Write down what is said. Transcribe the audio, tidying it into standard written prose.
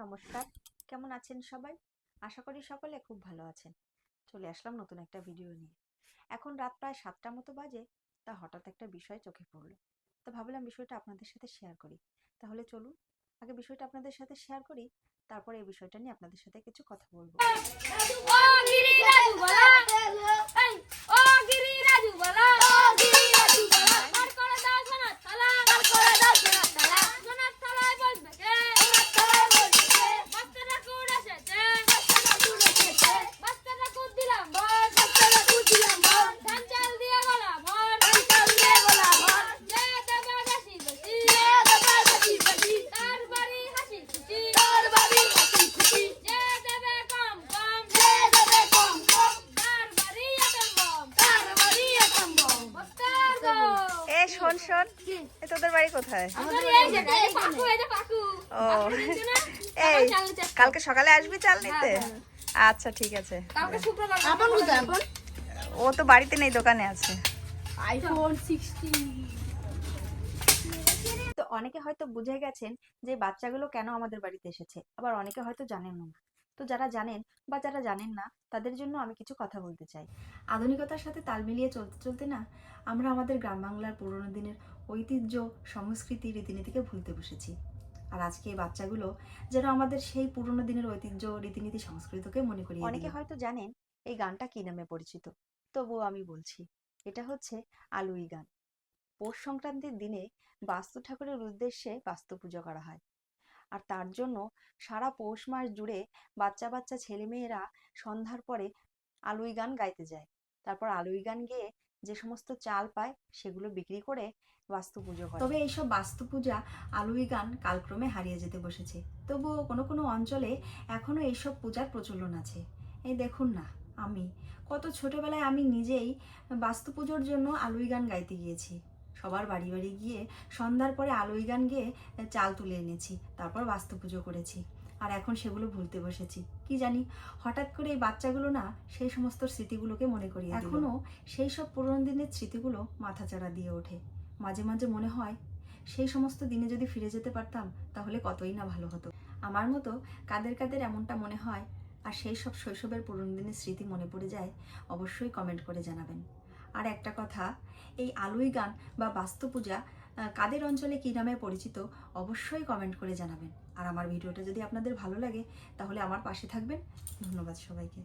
নমস্কার, কেমন আছেন সবাই? আশা করি সকলে খুব ভালো আছেন। চলে আসলাম নতুন একটা ভিডিও নিয়ে। এখন রাত প্রায় 7টা মতো বাজে, তা হঠাৎ একটা বিষয় চোখে পড়লো। তো ভাবলাম বিষয়টা আপনাদের সাথে শেয়ার করি। তাহলে চলুন, আগে বিষয়টা আপনাদের সাথে শেয়ার করি, তারপরে এই বিষয়টা নিয়ে আপনাদের সাথে কিছু কথা বলবো। শোন শোন, তোদের বাড়ি কোথায়? ও, এই কালকে সকালে আসবি চাল নিতে? আচ্ছা ঠিক আছে। ও তো বাড়িতে নেই, দোকানে আছে। তো অনেকে হয়তো বুঝে গেছেন যে বাচ্চাগুলো কেন আমাদের বাড়িতে এসেছে, আবার অনেকে হয়তো জানেন না। তো যারা জানেন বা যারা জানেন না তাদের জন্য আমি কিছু কথা বলতে চাই। আধুনিকতার সাথে তাল মিলিয়ে চলতে চলতে না আমরা আমাদের গ্রাম বাংলার পুরোনো দিনের ঐতিহ্য, সংস্কৃতি, রীতিনীতিকে ভুলতে বসেছি। আর আজকে এই বাচ্চাগুলো যেন আমাদের সেই পুরোনো দিনের ঐতিহ্য, রীতিনীতি, সংস্কৃতিকে মনে করিয়ে দিল। অনেকে হয়তো জানেন এই গানটা কি নামে পরিচিত, তবুও আমি বলছি, এটা হচ্ছে আলুই গান। পৌষ সংক্রান্তির দিনে বাস্তু ঠাকুরের উদ্দেশ্যে বাস্তু পুজো করা হয়। আর তার জন্য সারা পৌষ মাস জুড়ে বাচ্চা বাচ্চা ছেলেমেয়েরা সন্ধ্যার পরে আলুই গান গাইতে যায়। তারপর আলুই গান গেয়ে যে সমস্ত চাল পায় সেগুলো বিক্রি করে বাস্তু পুজো করে। তবে এইসব বাস্তু পূজা, আলুই গান কালক্রমে হারিয়ে যেতে বসেছে। তবুও কোনো কোনো অঞ্চলে এখনো এইসব পূজার প্রচলন আছে। এই দেখুন না, আমি কত ছোটবেলায় আমি নিজেই বাস্তু পুজোর জন্য আলুই গান গাইতে গিয়েছি। সবার বাড়ি বাড়ি গিয়ে সন্ধ্যার পরে আলুই গান গেয়ে চাল তুলে এনেছি, তারপর বাস্তু পুজো করেছি। আর এখন সেগুলো ভুলতে বসেছি। কি জানি হঠাৎ করে এই বাচ্চাগুলো না সেই সমস্ত স্মৃতিগুলোকে মনে করিয়ে দিল। এখনো সেই সব পুরনো দিনের স্মৃতিগুলো মাথাচাড়া দিয়ে ওঠে। মাঝে মাঝে মনে হয় সেই সমস্ত দিনে যদি ফিরে যেতে পারতাম তাহলে কতই না ভালো হতো। আমার মতো কাদের কাদের এমনটা মনে হয় আর সেই সব শৈশবের পুরনো দিনের স্মৃতি মনে পড়ে যায়, অবশ্যই কমেন্ট করে জানাবেন। আর একটা কথা, এই আলুই গান বা বাস্তু পূজা কাদের অঞ্চলে কী নামে পরিচিত অবশ্যই কমেন্ট করে জানাবেন। আর আমার ভিডিওটা যদি আপনাদের ভালো লাগে তাহলে আমার পাশে থাকবেন। ধন্যবাদ সবাইকে।